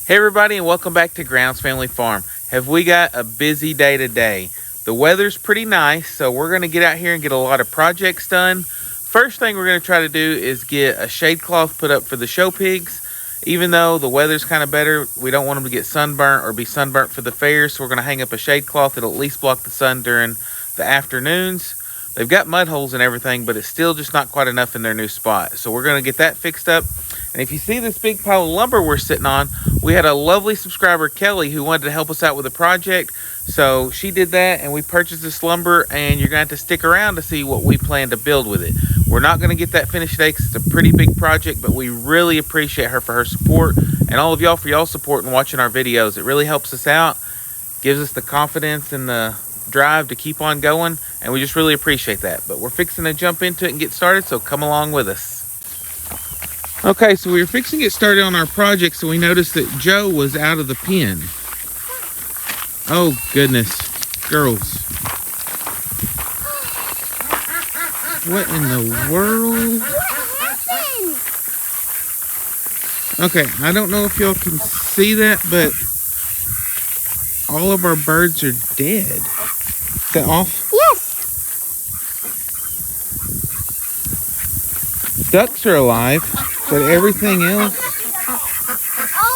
Hey everybody, and welcome back to Grounds Family Farm. Have we got a busy day today? The weather's pretty nice, so we're going to get out here and get a lot of projects done. First thing we're going to try to do is get a shade cloth put up for the show pigs. Even though the weather's kind of better, we don't want them to get sunburnt or be sunburnt for the fair, so we're going to hang up a shade cloth that'll at least block the sun during the afternoons. They've got mud holes and everything, but it's still just not quite enough in their new spot. So we're going to get that fixed up. And if you see this big pile of lumber we're sitting on, we had a lovely subscriber, Kelly, who wanted to help us out with a project. So she did that, and we purchased this lumber, and you're going to have to stick around to see what we plan to build with it. We're not going to get that finished today because it's a pretty big project, but we really appreciate her for her support, and all of y'all for y'all support and watching our videos. It really helps us out, gives us the confidence and the drive to keep on going, and we just really appreciate that. But we're fixing to jump into it and get started, so come along with us. Okay, so we were fixing to get started on our project, so we noticed that Joe was out of the pen. Oh goodness, girls. What in the world? What happened? Okay, I don't know if y'all can see that, but all of our birds are dead. Is that off? Yes. Ducks are alive, but everything else... All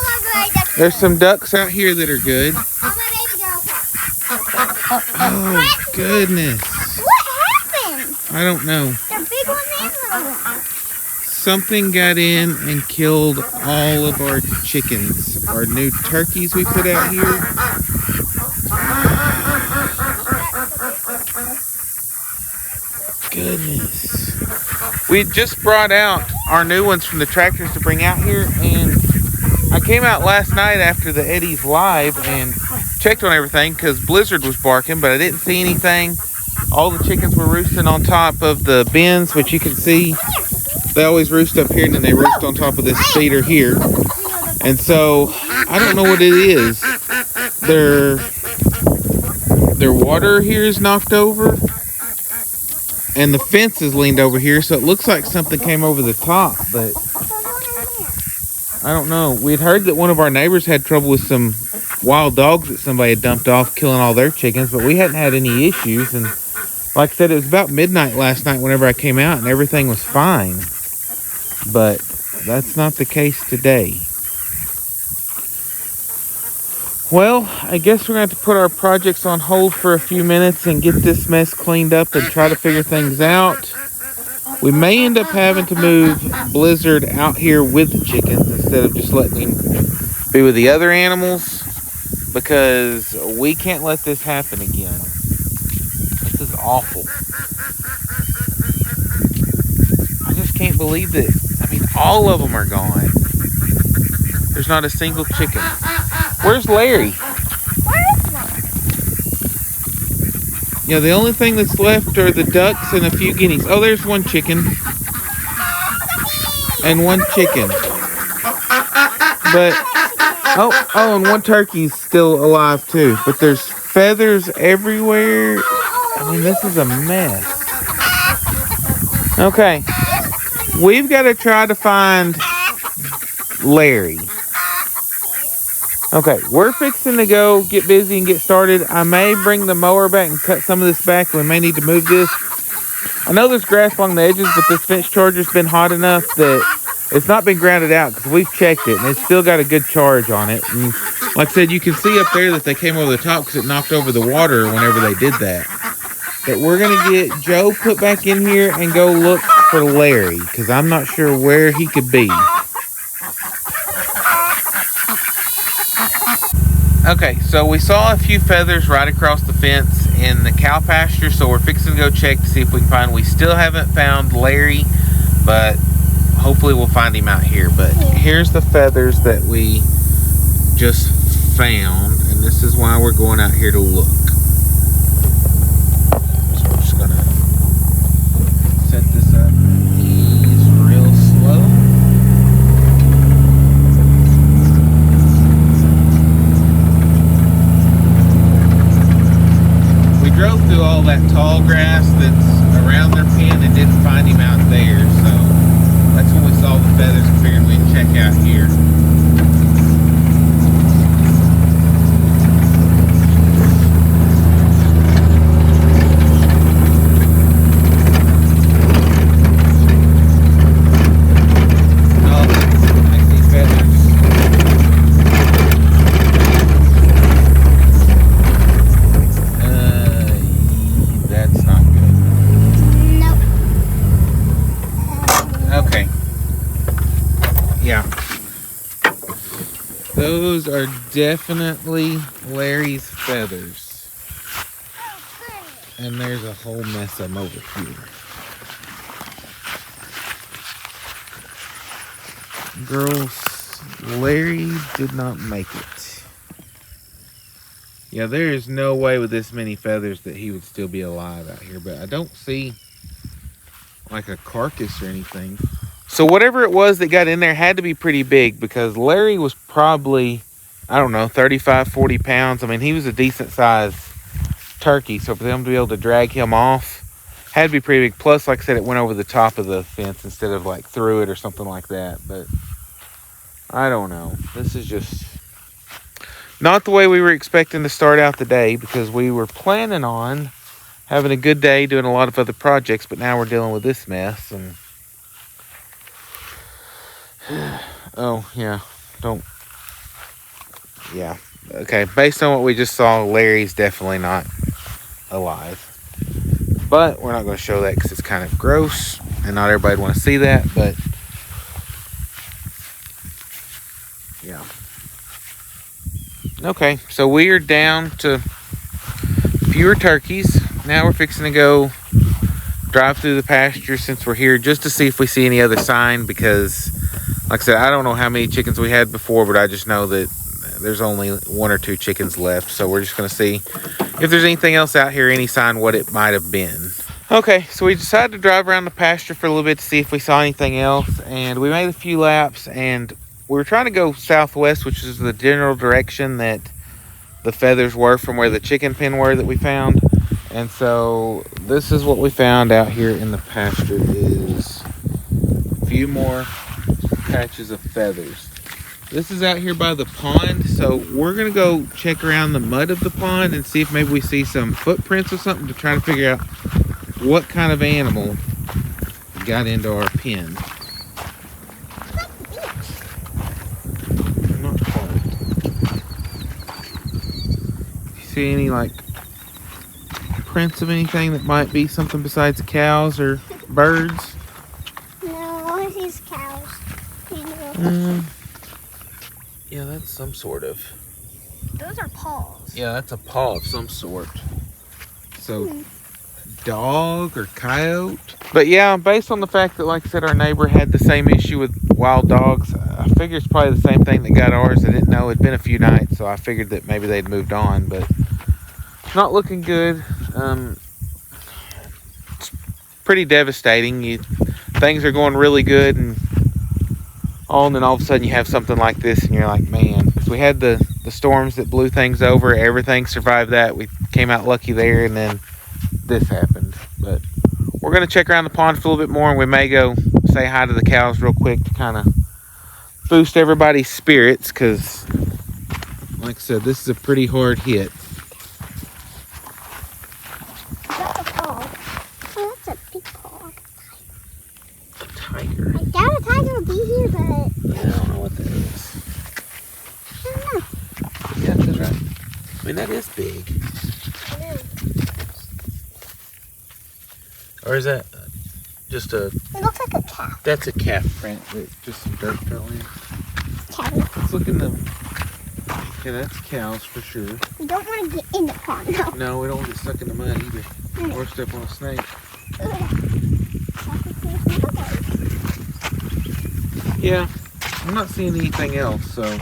my baby ducks. There's some ducks out here that are good. All my baby girls. Oh, goodness. What happened? I don't know. They're big ones and little ones. Something got in and killed all of our chickens. Our new turkeys we put out here. Goodness. We just brought out our new ones from the tractors to bring out here, and I came out last night after the Eddie's live and checked on everything because Blizzard was barking, but I didn't see anything. All the chickens were roosting on top of the bins, which you can see. They always roost up here, and then they roost on top of this feeder here. And so, I don't know what it is. Their water here is knocked over, and the fence is leaned over here, so it looks like something came over the top, but I don't know. We'd heard that one of our neighbors had trouble with some wild dogs that somebody had dumped off, killing all their chickens, but we hadn't had any issues. And like I said, it was about midnight last night whenever I came out, and everything was fine. But that's not the case today. Well, I guess we're going to have to put our projects on hold for a few minutes and get this mess cleaned up and try to figure things out. We may end up having to move Blizzard out here with the chickens instead of just letting him be with the other animals, because we can't let this happen again. This is awful. I just can't believe that. I mean, all of them are gone. There's not a single chicken. Where's Larry? Where is Larry? Yeah, the only thing that's left are the ducks and a few guineas. Oh, there's one chicken. And one chicken. But, and one turkey's still alive too. But there's feathers everywhere. I mean, this is a mess. Okay. We've got to try to find Larry. Okay, we're fixing to go get busy and get started. I may bring the mower back and cut some of this back. We may need to move this. I know there's grass along the edges, but this fence charger's been hot enough that it's not been grounded out because we've checked it, and it's still got a good charge on it. And like I said, you can see up there that they came over the top because it knocked over the water whenever they did that. But we're going to get Joe put back in here and go look for Larry because I'm not sure where he could be. Okay, so we saw a few feathers right across the fence in the cow pasture, so we're fixing to go check to see if we can find. We still haven't found Larry, but hopefully we'll find him out here. But here's the feathers that we just found, and this is why we're going out here to look. So we're just gonna set this up and ease real slow. Drove through all that tall grass that's around their pen and didn't find him out there, so that's when we saw the feathers and figured we'd check out here. Those are definitely Larry's feathers. Oh, good. And there's a whole mess of them over here. Girls, Larry did not make it. Yeah, there is no way with this many feathers that he would still be alive out here, but I don't see like a carcass or anything. So whatever it was that got in there had to be pretty big, because Larry was probably, I don't know, 35, 40 pounds. I mean, he was a decent sized turkey. So for them to be able to drag him off had to be pretty big. Plus, like I said, it went over the top of the fence instead of like through it or something like that. But I don't know. This is just not the way we were expecting to start out the day, because we were planning on having a good day doing a lot of other projects, but now we're dealing with this mess. And oh yeah, okay, based on what we just saw, Larry's definitely not alive, but we're not going to show that because it's kind of gross and not everybody would want to see that. But yeah, okay, so we are down to fewer turkeys. Now we're fixing to go drive through the pasture since we're here, just to see if we see any other sign, because like I said, I don't know how many chickens we had before, but I just know that there's only 1 or 2 chickens left. So we're just going to see if there's anything else out here, any sign what it might have been. Okay, so we decided to drive around the pasture for a little bit to see if we saw anything else, and we made a few laps, and we were trying to go southwest, which is the general direction that the feathers were from where the chicken pen were that we found. And so this is what we found out here in the pasture, is a few more patches of feathers. This is out here by the pond, so we're gonna go check around the mud of the pond and see if maybe we see some footprints or something to try to figure out what kind of animal got into our pen. Not quite. You see any like prints of anything that might be something besides cows or birds? No, these cows. Yeah, that's some sort of. Those are paws. Yeah, that's a paw of some sort. So, dog or coyote. But yeah, based on the fact that, like I said, our neighbor had the same issue with wild dogs, I figure it's probably the same thing that got ours. I didn't know it'd been a few nights, so I figured that maybe they'd moved on, but not looking good. It's pretty devastating. Things are going really good, and then all of a sudden you have something like this, and you're like, man. Because we had the storms that blew things over. Everything survived that. We came out lucky there, and then this happened. But we're going to check around the pond for a little bit more, and we may go say hi to the cows real quick to kind of boost everybody's spirits, because, like I said, this is a pretty hard hit. That's a paw. Oh, that's a big paw. A tiger. I doubt a tiger would be here, but Yeah, I don't know what that is. I don't know. Yeah, that's right. I mean, that is big. Or is that just a... It looks like a calf. That's a calf print. Just some dirt fell in. Catty. Let's look in the... Yeah, that's cows for sure. We don't want to get in the pond, no. No, we don't want to get stuck in the mud either. Or step on a snake. Yeah, I'm not seeing anything else, so...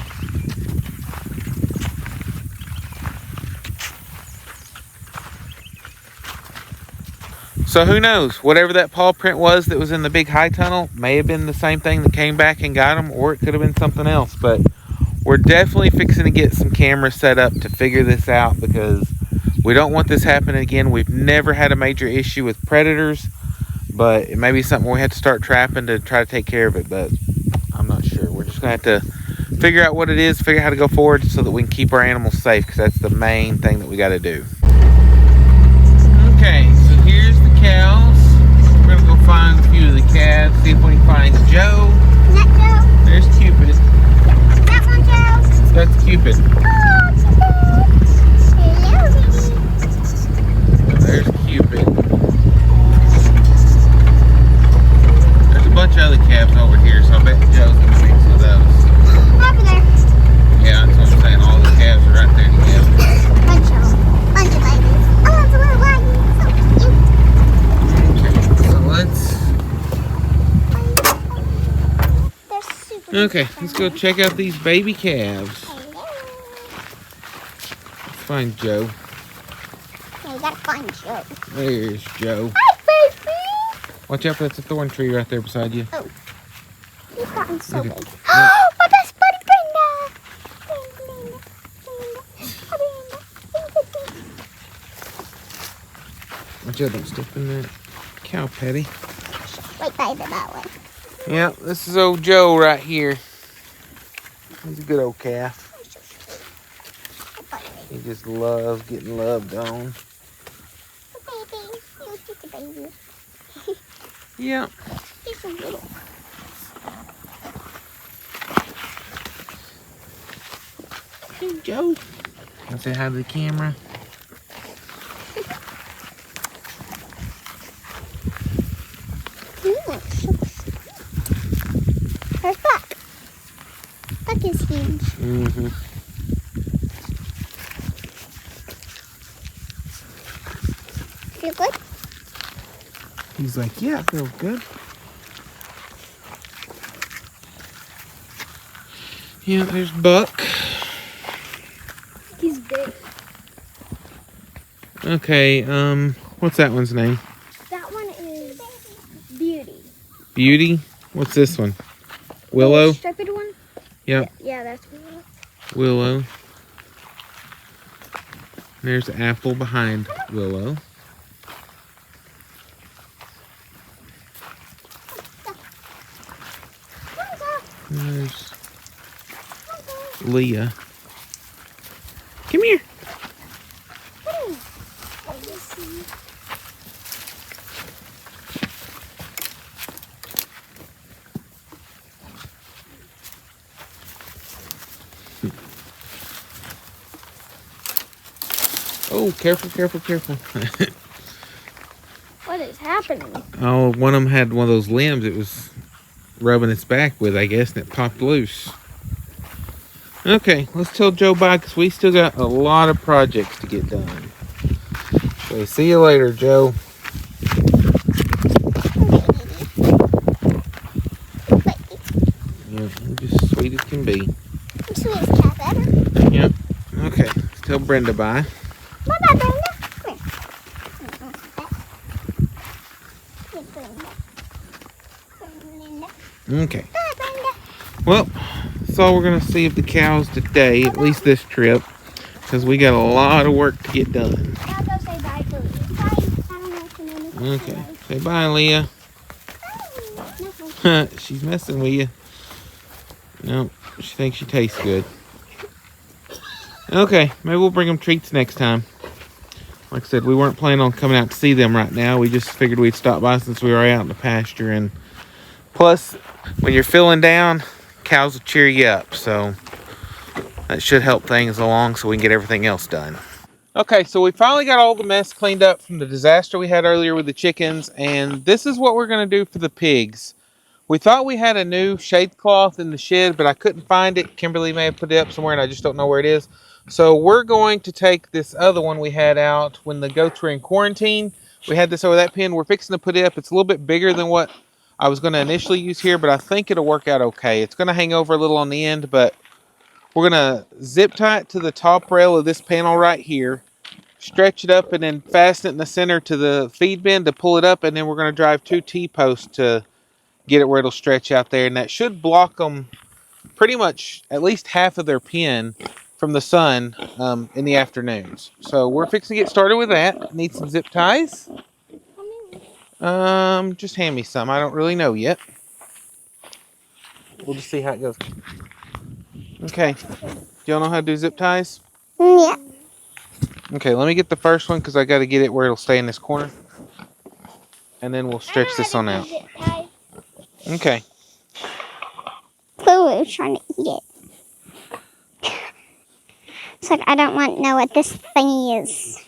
So who knows? Whatever that paw print was that was in the big high tunnel may have been the same thing that came back and got them, or it could have been something else. But we're definitely fixing to get some cameras set up to figure this out, because we don't want this happening again. We've never had a major issue with predators, but it may be something we have to start trapping to try to take care of it, but I'm not sure. We're just going to have to figure out what it is, figure out how to go forward so that we can keep our animals safe, because that's the main thing that we got to do. Okay, so here's the cows. We're going to go find a few of the calves, see if we can find Joe. Is that Joe? There's Cupid. That one, Joe? That's Cupid. Oh, Cupid. Hello, baby. There's Cupid. There's a bunch of other calves over here, so I bet Joe's going to mix with those. Over there. Yeah, Okay, let's go check out these baby calves. Hello. Let's find Joe. Yeah, you gotta find Joe. There's Joe. Hi, baby. Watch out, that's a thorn tree right there beside you. Oh, he's gotten so Okay. big. Oh, my best buddy, Brenda. Brenda. Watch out, don't step in that cow patty. Right by that one. Yeah, this is old Joe right here. He's a good old calf. He just loves getting loved on. Baby, you're just a baby. Yeah. He's so little. Hey, Joe. Wanna say hi to the camera? There's Buck. Buck is huge. Mm-hmm. Feel good? He's like, yeah, I feel good. Yeah, there's Buck. He's big. Okay, what's that one's name? That one is Beauty. Beauty? What's this one? Willow? The striped one? Yep. Yeah, that's Willow. Willow. There's Apple behind Willow. There's Leah. Come here. Oh, careful, careful, careful. What is happening? Oh, one of them had one of those limbs it was rubbing its back with, I guess, and it popped loose. Okay, let's tell Joe bye because we still got a lot of projects to get done. So see you later, Joe. Yeah, you're just sweet as can be. I'm sweet as cat ever. Yep. Okay, let's tell Brenda bye. Bye-bye, Brenda. Come here. Brenda. Okay. Bye, Brenda. Well, that's all we're going to see of the cows today, at least this trip, because we got a lot of work to get done. I'll go say bye for you. Bye. I don't know if you know me. Okay. Say bye, Leah. She's messing with you. No, she thinks she tastes good. Okay, maybe we'll bring them treats next time. Like I said, we weren't planning on coming out to see them right now. We just figured we'd stop by since we were out in the pasture. And plus, when you're feeling down, cows will cheer you up. So that should help things along so we can get everything else done. Okay, so we finally got all the mess cleaned up from the disaster we had earlier with the chickens. And this is what we're going to do for the pigs. We thought we had a new shade cloth in the shed, but I couldn't find it. Kimberly may have put it up somewhere and I just don't know where it is. So we're going to take this other one we had out when the goats were in quarantine. We had this over that pen. We're fixing to put it up. It's a little bit bigger than what I was going to initially use here, but I think it'll work out okay. It's going to hang over a little on the end, but we're going to zip tie it to the top rail of this panel right here, stretch it up, and then fasten it in the center to the feed bin to pull it up, and then we're going to drive 2 T-posts to get it where it'll stretch out there, and that should block them pretty much at least half of their pen from the sun in the afternoons. So we're fixing to get started with that. Need some zip ties. Just hand me some. I don't really know yet. We'll just see how it goes. Okay. Do y'all know how to do zip ties? Yeah. Okay, let me get the first one because I got to get it where it'll stay in this corner. And then we'll stretch this on out. Okay. Pooh is trying to eat it. It's like, I don't want to know what this thing is.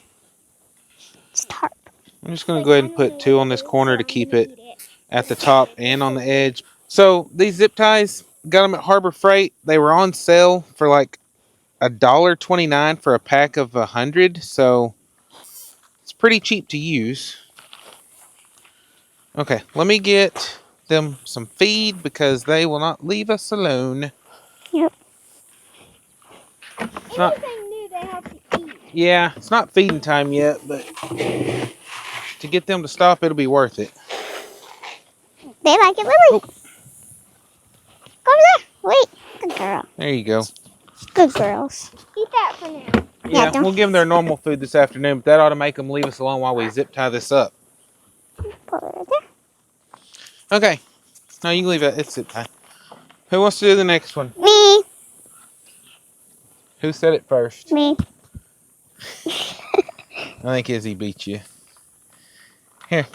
It's tarp. I'm just going to go ahead and put 2 on this corner to keep it at the top and on the edge. So these zip ties, got them at Harbor Freight. They were on sale for like $1.29 for a pack of 100. So it's pretty cheap to use. Okay, let me get them some feed because they will not leave us alone. Yep. Anything new, they have to eat. Yeah, it's not feeding time yet, but to get them to stop, it'll be worth it. They like it, Lily. Oh. Go over there. Wait. Good girl. There you go. Good girls. Eat that for now. Yeah, don't- we'll give them their normal food this afternoon, but that ought to make them leave us alone while we zip tie this up. Put it right there. Okay. No, you can leave it. It's zip tie. Who wants to do the next one? Me. Who said it first? Me. I think Izzy beat you. Here,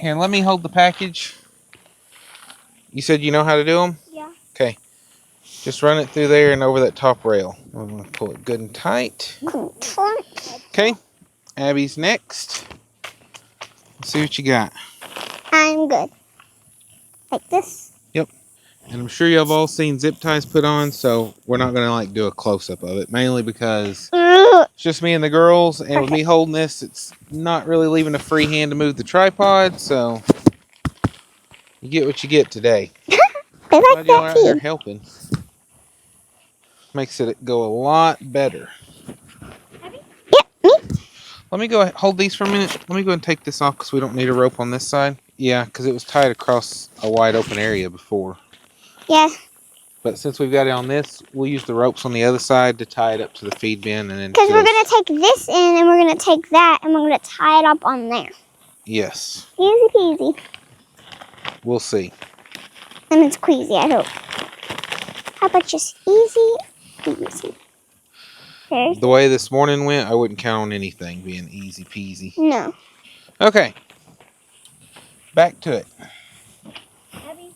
let me hold the package. You said you know how to do them? Yeah. Okay. Just run it through there and over that top rail. I'm going to pull it good and tight. Okay. Abby's next. Let's see what you got. I'm good. Like this. Yep. And I'm sure y'all have all seen zip ties put on, so we're not going to do a close-up of it. Mainly because it's just me and the girls, and with me holding this, it's not really leaving a free hand to move the tripod, so you get what you get today. They like Glad y'all are that out there feed. helping. Makes it go a lot better. Yep, me. Let me go ahead, hold these for a minute. Let me go and take this off because we don't need a rope on this side. Yeah, because it was tied across a wide open area before. Yeah. But since we've got it on this, we'll use the ropes on the other side to tie it up to the feed bin. And then Because we're going to take this in and we're going to take that and we're going to tie it up on there. Yes. Easy peasy. We'll see. And it's queasy, I hope. How about just easy peasy? There's The way this morning went, I wouldn't count on anything being easy peasy. no. Okay. Back to it. Abby.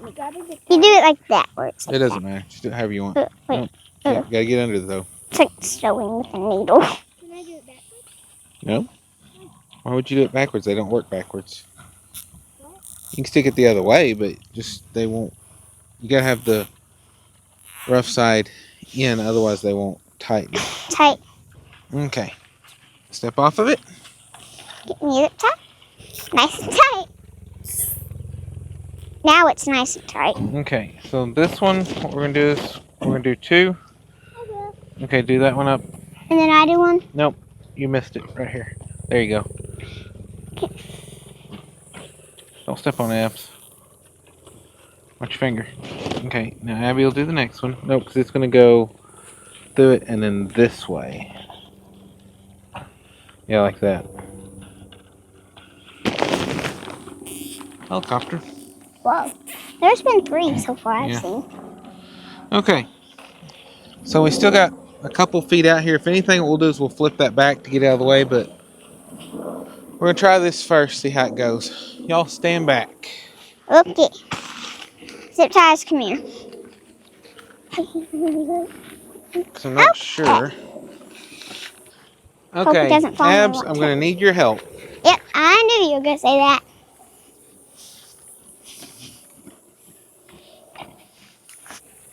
You gotta get You do it like that, where it's like It doesn't matter. Just do it however you want. Wait, Nope. Yeah, gotta get under though. it's like sewing with a needle. Can I do it backwards? No? Why would you do it backwards? They don't work backwards. You can stick it the other way, but just they won't. You gotta have the rough side in, otherwise they won't tighten. Tight. Okay. Step off of it. Get me it tight. Nice and tight. Now it's nice and tight. Okay, so this one, what we're gonna do is we're gonna do two. Okay, do that one up. And then I do one. Nope, you missed it right here. There you go. Okay. Don't step on Abs. Watch your finger. Okay, now Abby will do the next one. Nope, because it's going to go through it and then this way. Yeah, like that. Helicopter. Whoa. There's been 3 so far I've Yeah. seen. Okay. So we still got a couple feet out here. If anything, what we'll do is we'll flip that back to get out of the way, but we're going to try this first, see how it goes. Y'all stand back. Okay. Zip ties, come here. Because I'm not sure. it Okay, doesn't fall in the Abs, I'm water. going to need your help. Yep, I knew you were going to say that.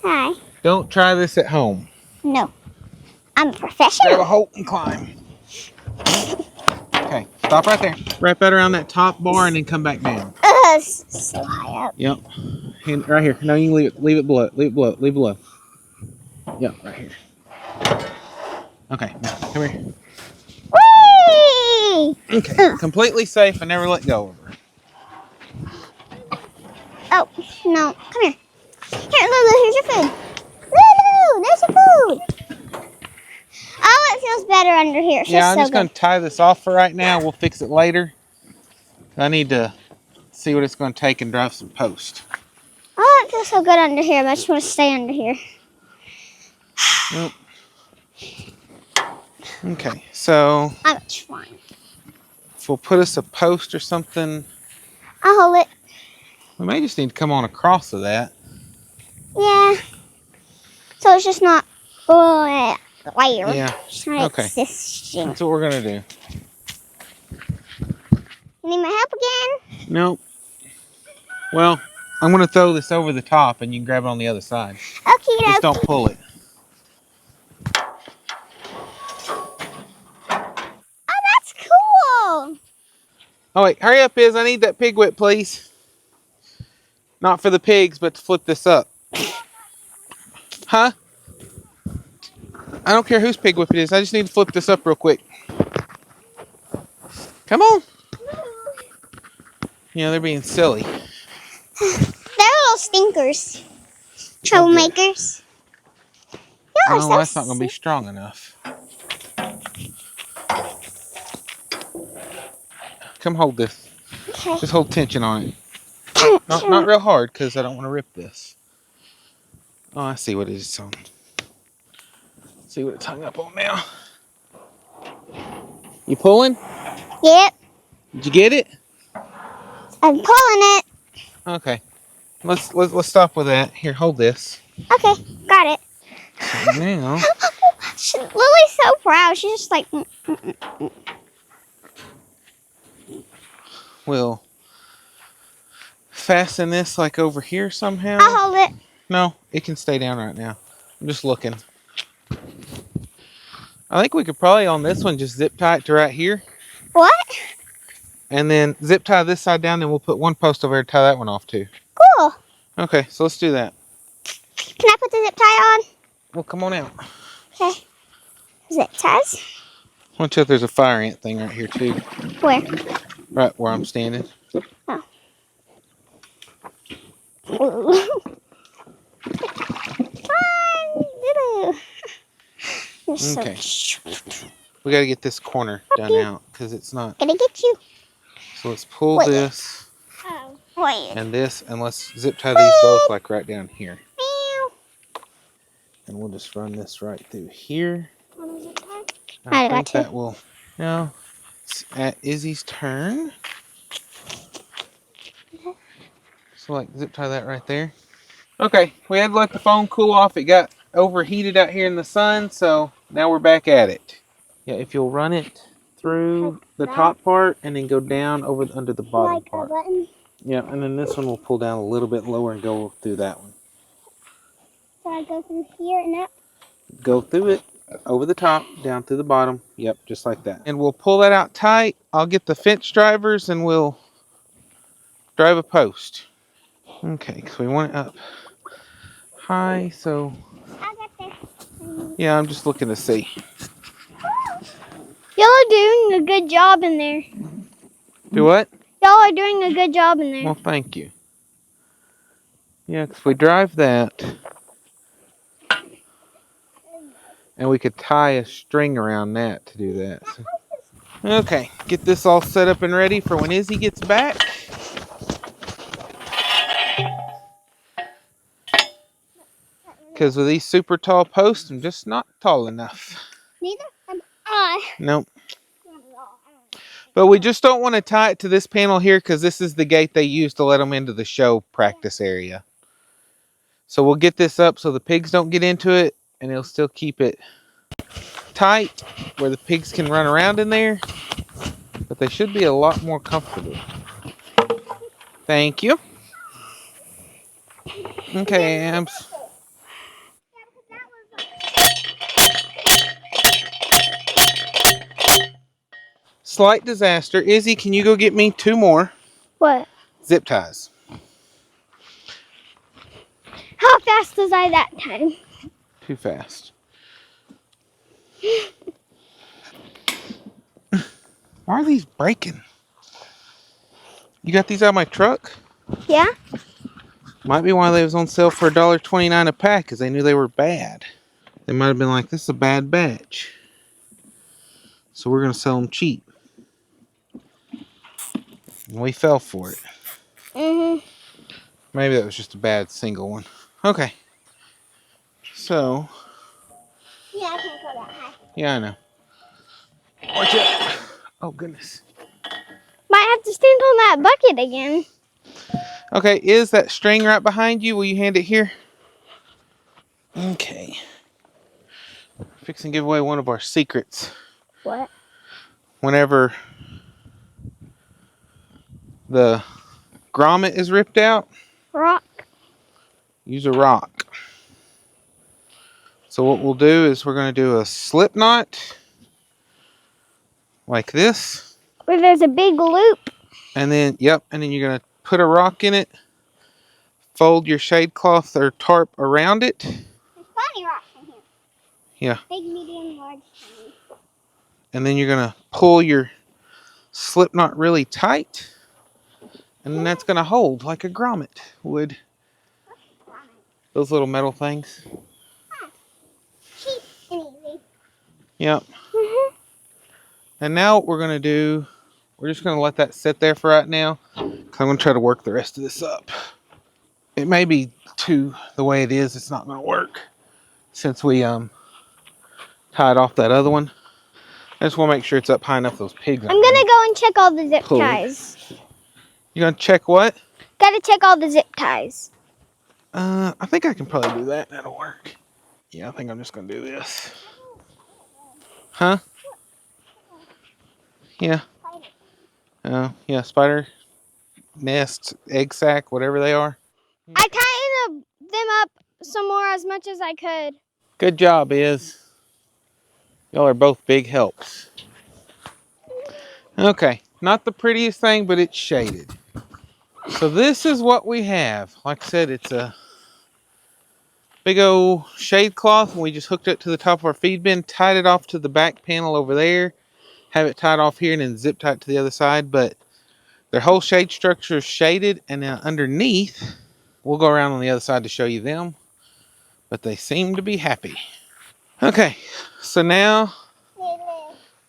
Hi. Don't try this at home. No. I'm a Grab a professional. hold and climb. Okay, stop right there. Wrap that around that top bar and then come back down. So high up. Yep. And right here. No, you can leave it below. Leave it below. Leave it below. Yep, right here. Okay, now, come here. Whee! Okay, completely safe. I never let go of her. Oh, no. Come here. Here, Lulu, here's your food. Lulu, there's your food. Oh, it feels better under here. It Yeah, feels I'm so just going to tie this off for right now. We'll fix it later. I need to see what it's going to take and drive some post. Oh, it feels so good under here, but I just want to stay under here. Nope. Okay, so I'm trying. if we'll put us a post or something, I'll hold it. we may just need to come on across of that. Yeah. So it's just not layer. Yeah, It's not okay. existing. That's what we're going to do. You need my help again? Nope. Well, I'm going to throw this over the top and you can grab it on the other side. Okay, Just don't pull it. Oh, that's cool. Oh wait, hurry up, Iz. I need that pig whip, please. Not for the pigs, but to flip this up. Huh? I don't care whose pig whip it is. I just need to flip this up real quick. Come on. Yeah, they're being silly. They're little stinkers. Troublemakers. Y'all are Oh, so that's not going to be strong enough. Come hold this. Okay. Just hold tension on it. Not real hard, because I don't want to rip this. Oh, I see what it is on. See what it's hung up on now. You pulling? Yep. Did you get it? I'm pulling it. Okay. Let's stop with that. Here, hold this. Okay, got it. So now Lily's so proud. She's just like. we'll fasten this like over here somehow. I'll hold it. No, it can stay down right now. I'm just looking. I think we could probably on this one just zip tie it to right here. What? And then zip tie this side down, then we'll put one post over there to tie that one off too. Cool. Okay, so let's do that. Can I put the zip tie on? Well, come on out. Okay. Zip ties. Watch out, there's a fire ant thing right here too. Where? Right where I'm standing. Oh. Okay. We got to get this corner done out because it's not. Gonna get you. So let's pull Wait. this Oh. Wait. and this, and let's zip tie these both like right down here. Meow. And we'll just run this right through here. I I got think you. that will. Now it's at Izzy's turn. So like zip tie that right there. Okay, we had to let the phone cool off. It got overheated out here in the sun, so now we're back at it. Yeah, if you'll run it through the top part and then go down over under the bottom Like part. a button. Yeah, and then this one will pull down a little bit lower and go through that one. So I go through here and up. Go through it, over the top, down through the bottom. Yep, just like that. And we'll pull that out tight. I'll get the fence drivers and we'll drive a post. Okay, so we want it up high, so I got this. yeah, I'm just looking to see. Y'all are doing a good job in there. Do what? Y'all are doing a good job in there. Well, thank you. Yeah, because we drive that, and we could tie a string around that to do that. So. Okay, get this all set up and ready for when Izzy gets back. Because with these super tall posts, I'm just not tall enough. Neither am I. Nope. But we just don't want to tie it to this panel here because this is the gate they use to let them into the show practice area. So we'll get this up so the pigs don't get into it, and it'll still keep it tight where the pigs can run around in there. But they should be a lot more comfortable. Thank you. Okay, Abs. Slight disaster. Izzy, can you go get me 2 more What? zip ties? How fast was I that time? Too fast. Why are these breaking? You got these out of my truck? Yeah? Might be why they was on sale for $1.29 a pack, because they knew they were bad. They might have been like, this is a bad batch, so we're going to sell them cheap. And we fell for it. Mm-hmm. Maybe that was just a bad single one. Okay. So. Yeah, I can't go that high. Yeah, I know. Watch out. Oh, goodness. Might have to stand on that bucket again. Okay, is that string right behind you? Will you hand it here? Okay. Fixing to give away one of our secrets. What? Whenever the grommet is ripped out, Rock. use a rock. So what we'll do is we're going to do a slip knot like this. Where there's a big loop. And then, yep, and then you're going to put a rock in it, fold your shade cloth or tarp around it. There's plenty rocks in here. Yeah. Big, medium, large, tiny. And then you're going to pull your slip knot really tight. And then that's going to hold like a grommet would. Those little metal things. Cheap and easy. Yep. And now what we're going to do, we're just going to let that sit there for right now. 'Cause I'm going to try to work the rest of this up. It may be too, the way it is, it's not going to work. Since we tied off that other one. I just want to make sure it's up high enough those pigs I'm gonna go and check all the zip ties. You going to check what? Gotta check all the zip ties. I think I can probably do that. That'll work. Yeah, I think I'm just going to do this. Huh? Yeah. Yeah, spider nest, egg sac, whatever they are. I tightened them up some more as much as I could. Good job, Iz. Y'all are both big helps. Okay, not the prettiest thing, but it's shaded. So this is what we have. Like I said, it's a big old shade cloth, and we just hooked it to the top of our feed bin, tied it off to the back panel over there, have it tied off here, and then zip tied to the other side. But their whole shade structure is shaded, and now underneath, we'll go around on the other side to show you them. But they seem to be happy. Okay, so now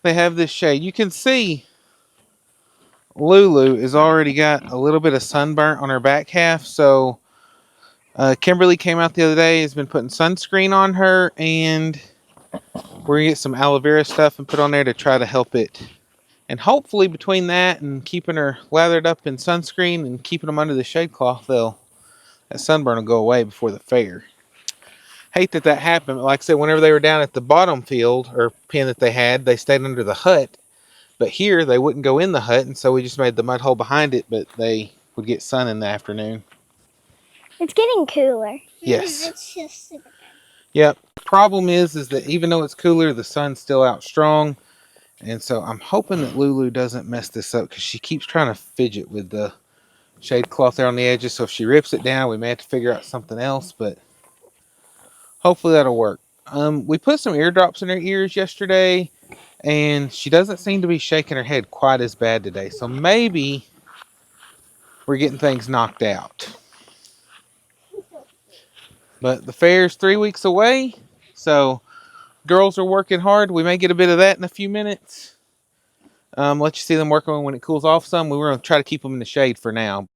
they have this shade. You can see Lulu has already got a little bit of sunburn on her back half. So Kimberly came out the other day, has been putting sunscreen on her, and we're going to get some aloe vera stuff and put on there to try to help it. And hopefully between that and keeping her lathered up in sunscreen and keeping them under the shade cloth, that sunburn will go away before the fair. Hate that happened. But like I said, whenever they were down at the bottom field or pen that they had, they stayed under the hut. But here, they wouldn't go in the hut, and so we just made the mud hole behind it, but they would get sun in the afternoon. It's getting cooler. Yes. It's just super good. Yep. Problem is that even though it's cooler, the sun's still out strong. And so I'm hoping that Lulu doesn't mess this up because she keeps trying to fidget with the shade cloth there on the edges. So if she rips it down, we may have to figure out something else, but hopefully that'll work. We put some eardrops in her ears yesterday, and she doesn't seem to be shaking her head quite as bad today. So maybe we're getting things knocked out. But the fair's 3 weeks away, so girls are working hard. We may get a bit of that in a few minutes. Let you see them working when it cools off some. We were going to try to keep them in the shade for now.